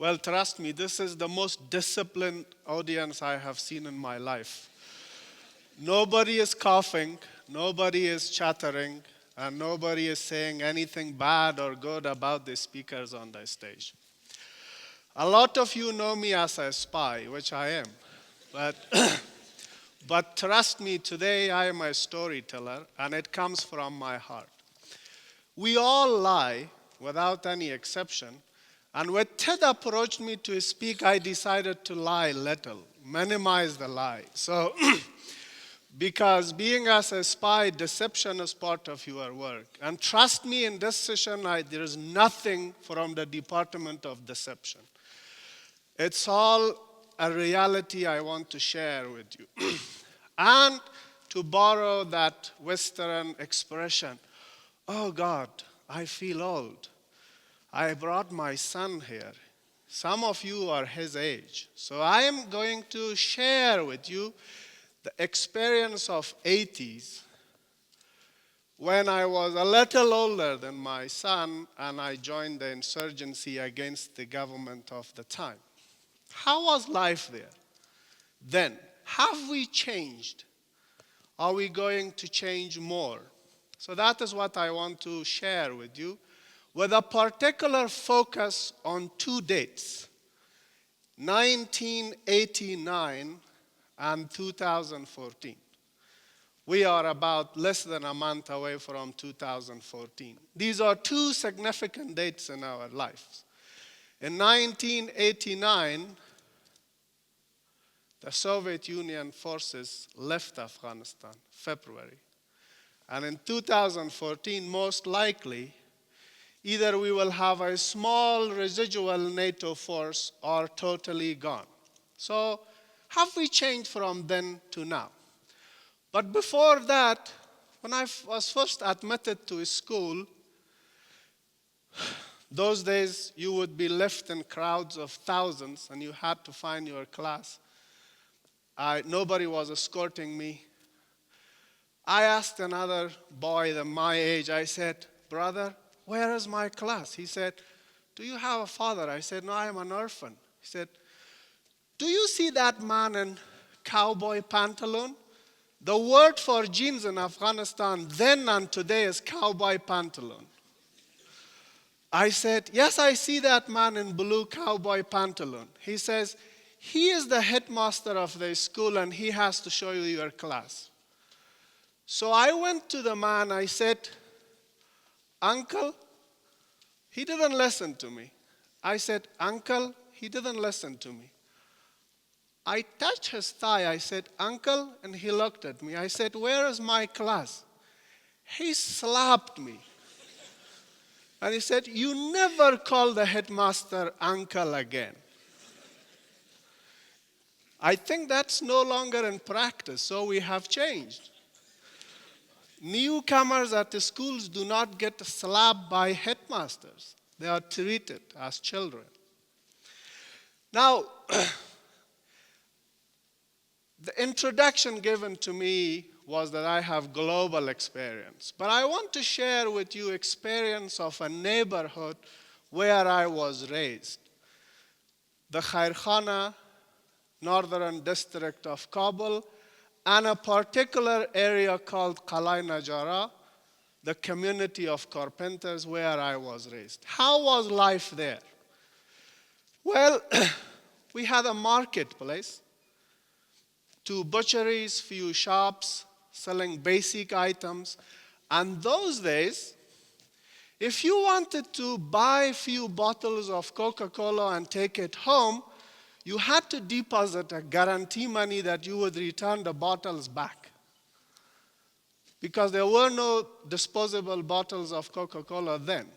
Well, trust me, this is the most disciplined audience I have seen in my life. Nobody is coughing, nobody is chattering, and nobody is saying anything bad or good about the speakers on the stage. A lot of you know me as a spy, which I am. But, but trust me, today I am a storyteller, and it comes from my heart. We all lie, without any exception. And when Ted approached me to speak, I decided to lie little, minimize the lie. So, because being as a spy, deception is part of your work. And trust me, in this session, there is nothing from the Department of Deception. It's all a reality I want to share with you. And to borrow that Western expression, oh God, I feel old. I brought my son here. Some of you are his age. So I am going to share with you the experience of 80s when I was a little older than my son and I joined the insurgency against the government of the time. How was life there then? Have we changed? Are we going to change more? So that is what I want to share with you, with a particular focus on two dates, 1989 and 2014. We are about less than a month away from 2014. These are two significant dates in our lives. In 1989, the Soviet Union forces left Afghanistan, February. And in 2014, most likely, either we will have a small residual NATO force or totally gone. So have we changed from then to now? But before that, when I was first admitted to school, those days you would be left in crowds of thousands and you had to find your class. Nobody was escorting me. I asked another boy my age, I said, brother, where is my class? He said, do you have a father? I said, no, I am an orphan. He said, do you see that man in cowboy pantaloon? The word for jeans in Afghanistan then and today is cowboy pantaloon. I said, yes, I see that man in blue cowboy pantaloon. He says, he is the headmaster of the school and he has to show you your class. So I went to the man, I said, uncle, he didn't listen to me. I said, uncle, he didn't listen to me. I touched his thigh, I said, uncle, and he looked at me. I said, where is my class? He slapped me. And he said, you never call the headmaster uncle again. I think that's no longer in practice, so we have changed. Newcomers at the schools do not get slapped by headmasters. They are treated as children. Now, the introduction given to me was that I have global experience. But I want to share with you experience of a neighborhood where I was raised. The Khairkhana, northern district of Kabul, and a particular area called Qalai Najara, the community of carpenters where I was raised. How was life there? Well, we had a marketplace, 2 butcheries, few shops selling basic items. And those days, if you wanted to buy a few bottles of Coca-Cola and take it home, you had to deposit a guarantee money that you would return the bottles back. Because there were no disposable bottles of Coca-Cola then.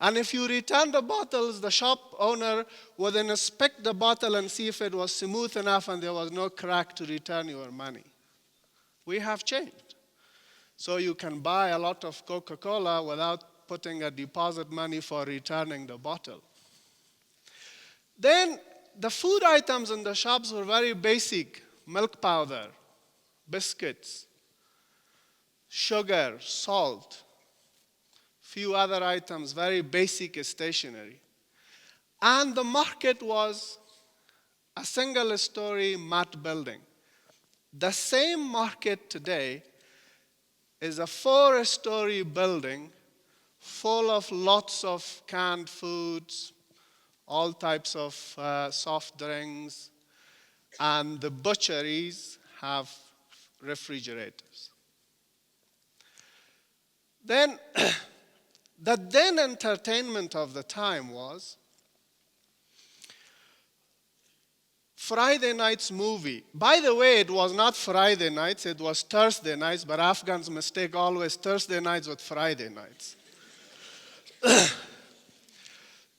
And if you return the bottles, the shop owner would inspect the bottle and see if it was smooth enough and there was no crack to return your money. We have changed. So you can buy a lot of Coca-Cola without putting a deposit money for returning the bottle. Then the food items in the shops were very basic. Milk powder, biscuits, sugar, salt, few other items, very basic stationery. And the market was a single-story mat building. The same market today is a 4-story building full of lots of canned foods, all types of soft drinks, and the butcheries have refrigerators. Then, the then entertainment of the time was Friday night's movie. By the way, it was not Friday nights, it was Thursday nights, but Afghans mistake always Thursday nights with Friday nights.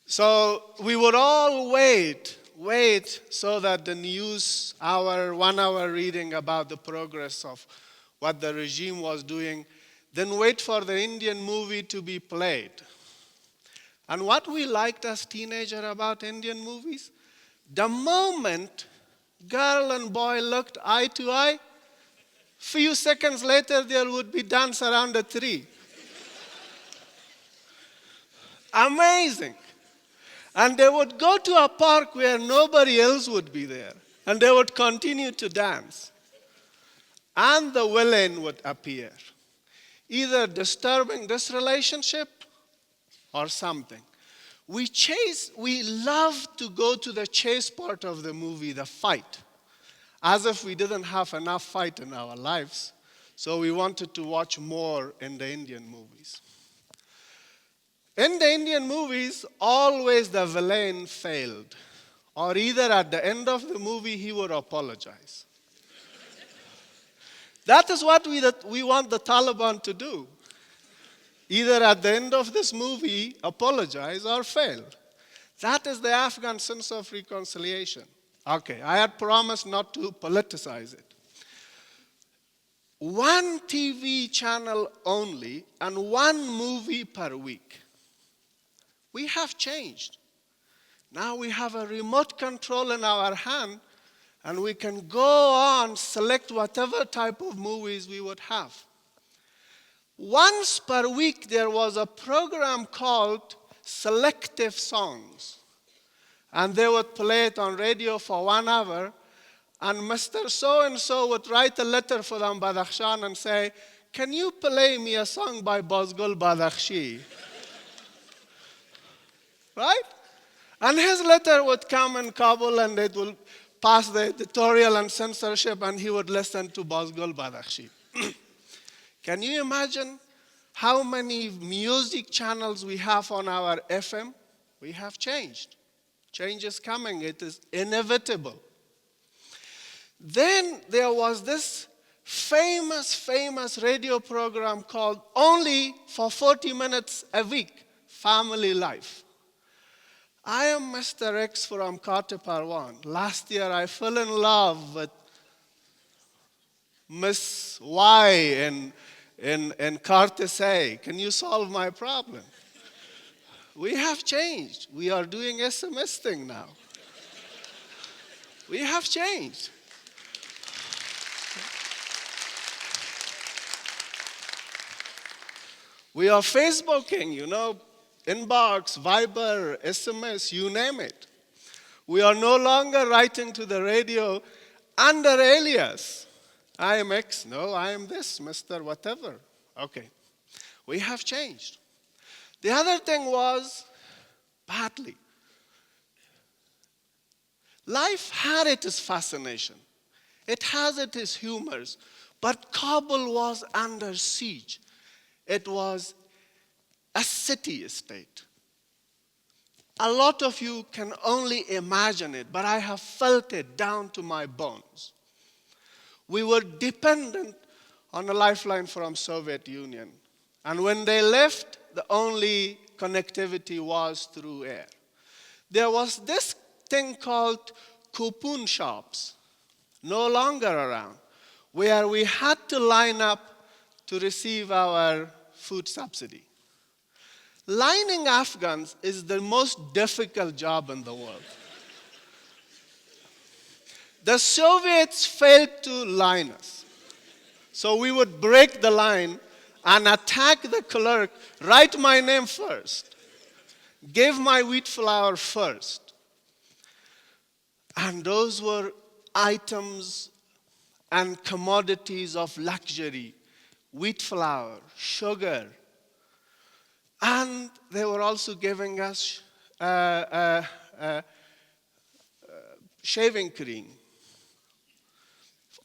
So we would all wait so that the news hour, 1 hour reading about the progress of what the regime was doing, then wait for the Indian movie to be played. And what we liked as teenagers about Indian movies, the moment girl and boy looked eye to eye, few seconds later there would be dance around a tree. Amazing. And they would go to a park where nobody else would be there, and they would continue to dance. And the villain would appear, either disturbing this relationship or something. We love to go to the chase part of the movie, the fight, as if we didn't have enough fight in our lives. So we wanted to watch more in the Indian movies. In the Indian movies, always the villain failed, or either at the end of the movie he would apologize. That is what we want the Taliban to do. Either at the end of this movie, apologize or fail. That is the Afghan sense of reconciliation. Okay, I had promised not to politicize it. One TV channel only and one movie per week. We have changed. Now we have a remote control in our hand, and we can go on, select whatever type of movies we would have. Once per week, there was a program called Selective Songs. And they would play it on radio for 1 hour, and Mr. So-and-so would write a letter for them, Badakhshan, and say, can you play me a song by Bazgul Badakhshi? Right? And his letter would come in Kabul, and it will pass the editorial and censorship, and he would listen to Bazgul Badakhshi. Can you imagine how many music channels we have on our FM? We have changed. Change is coming. It is inevitable. Then there was this famous radio program called only for 40 minutes a week, Family Life. I am Mr. X from Kate Parwan. Last year I fell in love with Miss Y in Cartesay. Can you solve my problem? We have changed. We are doing SMS thing now. We have changed. We are Facebooking, inbox, Viber, SMS, you name it. We are no longer writing to the radio under alias. I am X, no, I am this, Mr. Whatever. Okay, we have changed. The other thing was, badly. Life had its fascination. It has its humors, but Kabul was under siege. It was a city-state. A lot of you can only imagine it, but I have felt it down to my bones. We were dependent on a lifeline from Soviet Union. And when they left, the only connectivity was through air. There was this thing called coupon shops, no longer around, where we had to line up to receive our food subsidy. Lining Afghans is the most difficult job in the world. The Soviets failed to line us. So we would break the line and attack the clerk, write my name first. Give my wheat flour first. And those were items and commodities of luxury. Wheat flour, sugar. And they were also giving us shaving cream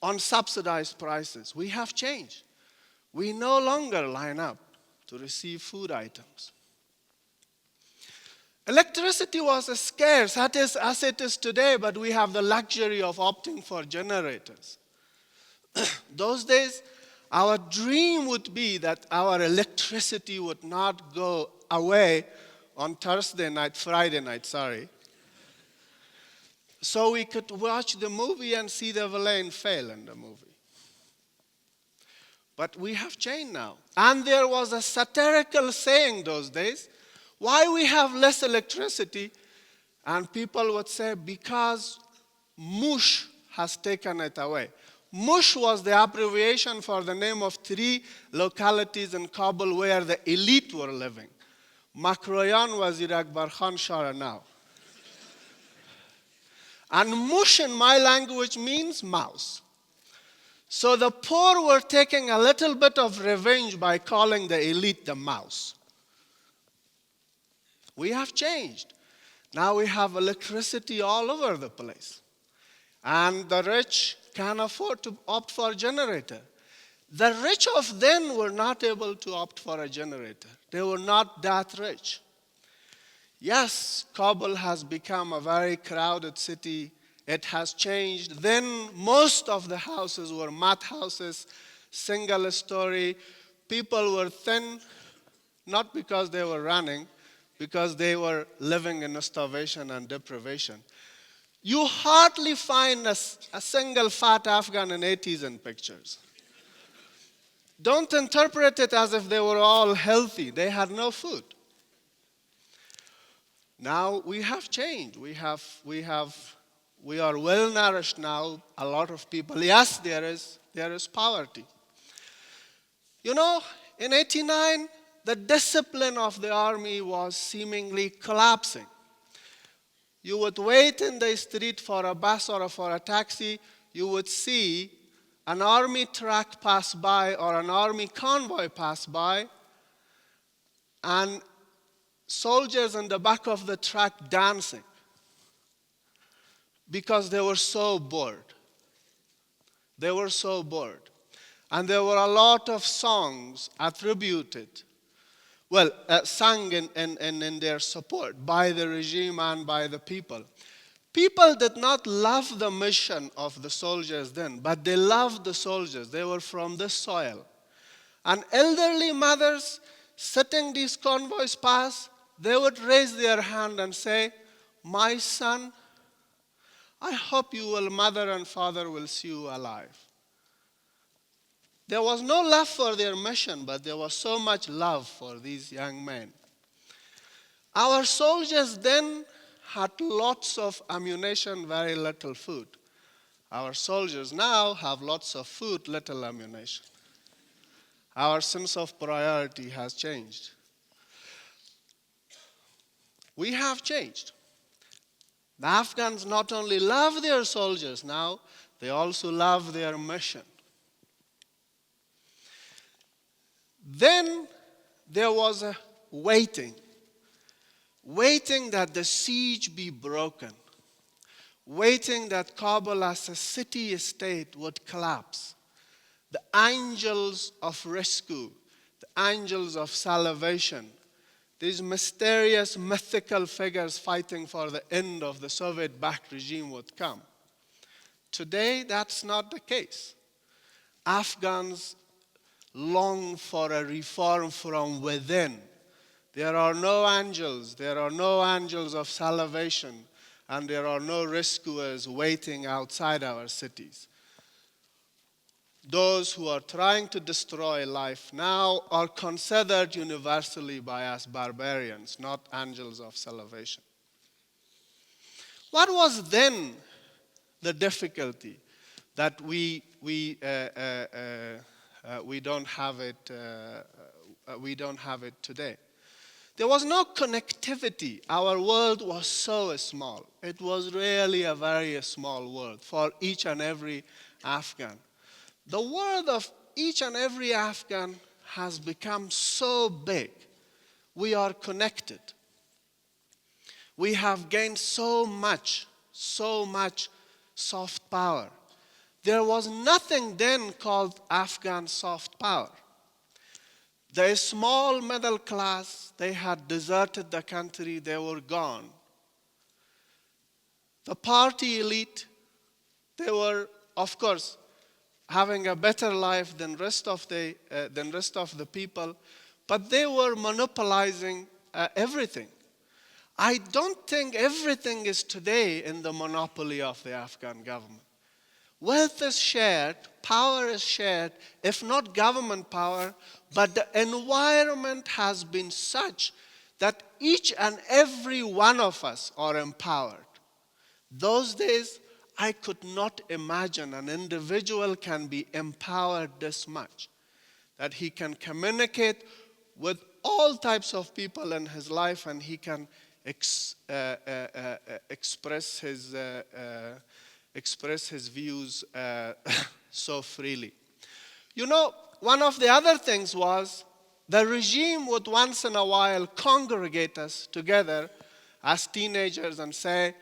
on subsidized prices. We have changed. We no longer line up to receive food items. Electricity was scarce, as it is today, but we have the luxury of opting for generators. Those days, our dream would be that our electricity would not go away on Friday night, so we could watch the movie and see the villain fail in the movie. But we have changed now. And there was a satirical saying those days, why we have less electricity? And people would say, because mush has taken it away. Mush was the abbreviation for the name of 3 localities in Kabul where the elite were living. Makroyan, Wazir Akbar Khan, Shara now. And mush in my language means mouse. So the poor were taking a little bit of revenge by calling the elite the mouse. We have changed. Now we have electricity all over the place. And the rich can afford to opt for a generator. The rich of then were not able to opt for a generator. They were not that rich. Yes, Kabul has become a very crowded city. It has changed. Then most of the houses were mat houses, single story. People were thin, not because they were running, because they were living in starvation and deprivation. You hardly find a single fat Afghan in 80s in pictures. Don't interpret it as if they were all healthy. They had no food. Now we have changed. We are well nourished now. A lot of people. Yes, there is poverty. You know, in '89, the discipline of the army was seemingly collapsing. You would wait in the street for a bus or for a taxi. You would see an army truck pass by or an army convoy pass by, and soldiers in the back of the truck dancing because they were so bored. They were so bored. And there were a lot of songs attributed, sung in their support by the regime and by the people. People did not love the mission of the soldiers then, but they loved the soldiers. They were from this soil. And elderly mothers sitting these convoys past, they would raise their hand and say, "My son, I hope mother and father will see you alive." There was no love for their mission, but there was so much love for these young men. Our soldiers then had lots of ammunition, very little food. Our soldiers now have lots of food, little ammunition. Our sense of priority has changed. We have changed. The Afghans not only love their soldiers now, they also love their mission. Then there was a waiting that the siege be broken, waiting that Kabul as a city-state would collapse. The angels of rescue, the angels of salvation, these mysterious, mythical figures fighting for the end of the Soviet-backed regime would come. Today, that's not the case. Afghans long for a reform from within. There are no angels. There are no angels of salvation, and there are no rescuers waiting outside our cities. Those who are trying to destroy life now are considered universally by us barbarians, not angels of salvation. What was then the difficulty that we don't have it today? There was no connectivity. Our world was so small. It was really a very small world for each and every Afghan. The world of each and every Afghan has become so big. We are connected. We have gained so much soft power. There was nothing then called Afghan soft power. The small middle class, they had deserted the country, they were gone. The party elite, they were, of course, having a better life than rest of the people, but they were monopolizing everything. I don't think everything is today in the monopoly of the Afghan government. Wealth is shared, power is shared, if not government power, but the environment has been such that each and every one of us are empowered. Those days, I could not imagine an individual can be empowered this much, that he can communicate with all types of people in his life and he can express his views so freely. You know, one of the other things was the regime would once in a while congregate us together as teenagers and say,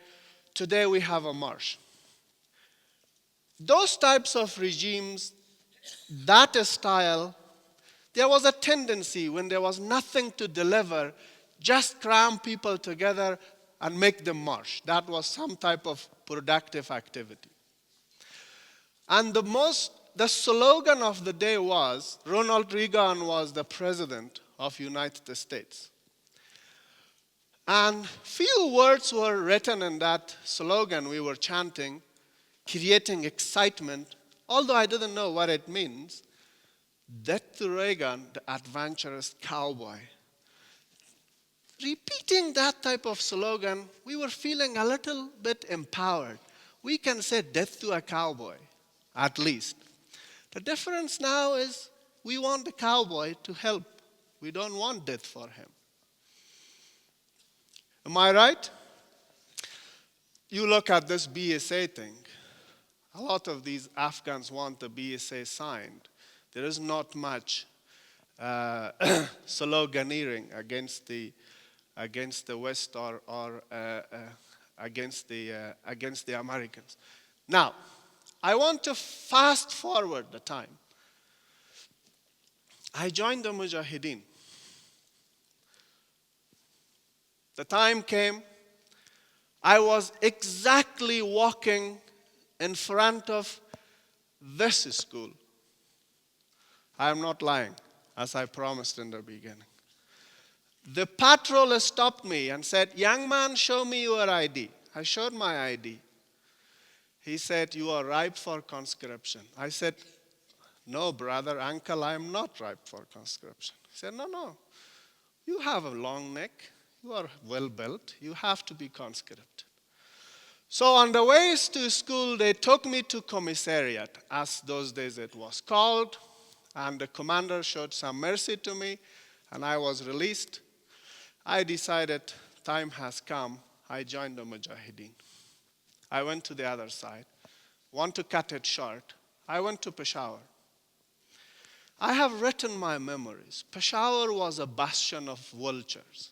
today we have a march. Those types of regimes, that style, there was a tendency when there was nothing to deliver, just cram people together and make them march. That was some type of productive activity. And the slogan of the day was, Ronald Reagan was the president of United States. And few words were written in that slogan we were chanting, creating excitement, although I didn't know what it means. Death to Reagan, the adventurous cowboy. Repeating that type of slogan, we were feeling a little bit empowered. We can say death to a cowboy, at least. The difference now is we want the cowboy to help. We don't want death for him. Am I right? You look at this BSA thing. A lot of these Afghans want the BSA signed. There is not much sloganeering against the West or against the Americans. Now, I want to fast forward the time. I joined the Mujahideen. The time came, I was exactly walking in front of this school. I am not lying, as I promised in the beginning. The patrol stopped me and said, young man, show me your ID. I showed my ID. He said, you are ripe for conscription. I said, no, brother, uncle, I am not ripe for conscription. He said, no, you have a long neck. You are well built. You have to be conscripted. So on the way to school, they took me to commissariat, as those days it was called. And the commander showed some mercy to me, and I was released. I decided time has come. I joined the Mujahideen. I went to the other side. Want to cut it short, I went to Peshawar. I have written my memories. Peshawar was a bastion of vultures.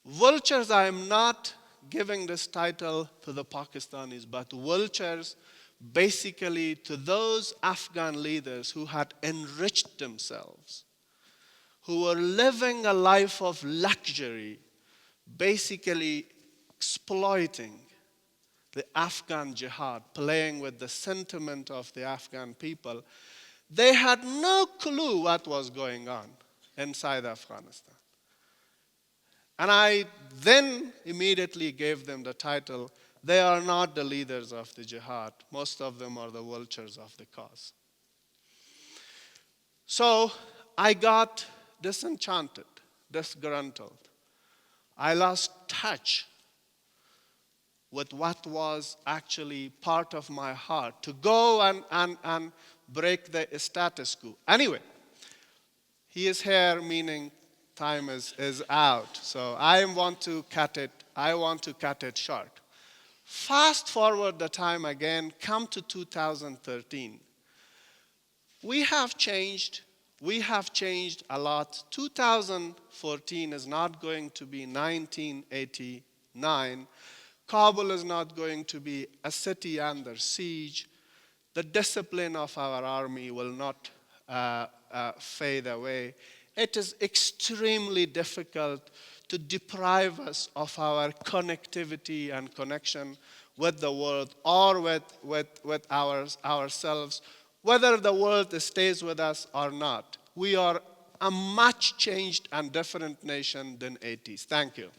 Vultures, I am not giving this title to the Pakistanis, but vultures basically to those Afghan leaders who had enriched themselves, who were living a life of luxury, basically exploiting the Afghan jihad, playing with the sentiment of the Afghan people. They had no clue what was going on inside Afghanistan. And I then immediately gave them the title, they are not the leaders of the jihad. Most of them are the vultures of the cause. So I got disenchanted, disgruntled. I lost touch with what was actually part of my heart, to go and break the status quo. Anyway, he is here, meaning time is out. So I want to cut it short. Fast forward the time again, come to 2013. We have changed a lot. 2014 is not going to be 1989. Kabul is not going to be a city under siege. The discipline of our army will not fade away. It is extremely difficult to deprive us of our connectivity and connection with the world or with ourselves, whether the world stays with us or not. We are a much changed and different nation than 80s. Thank you.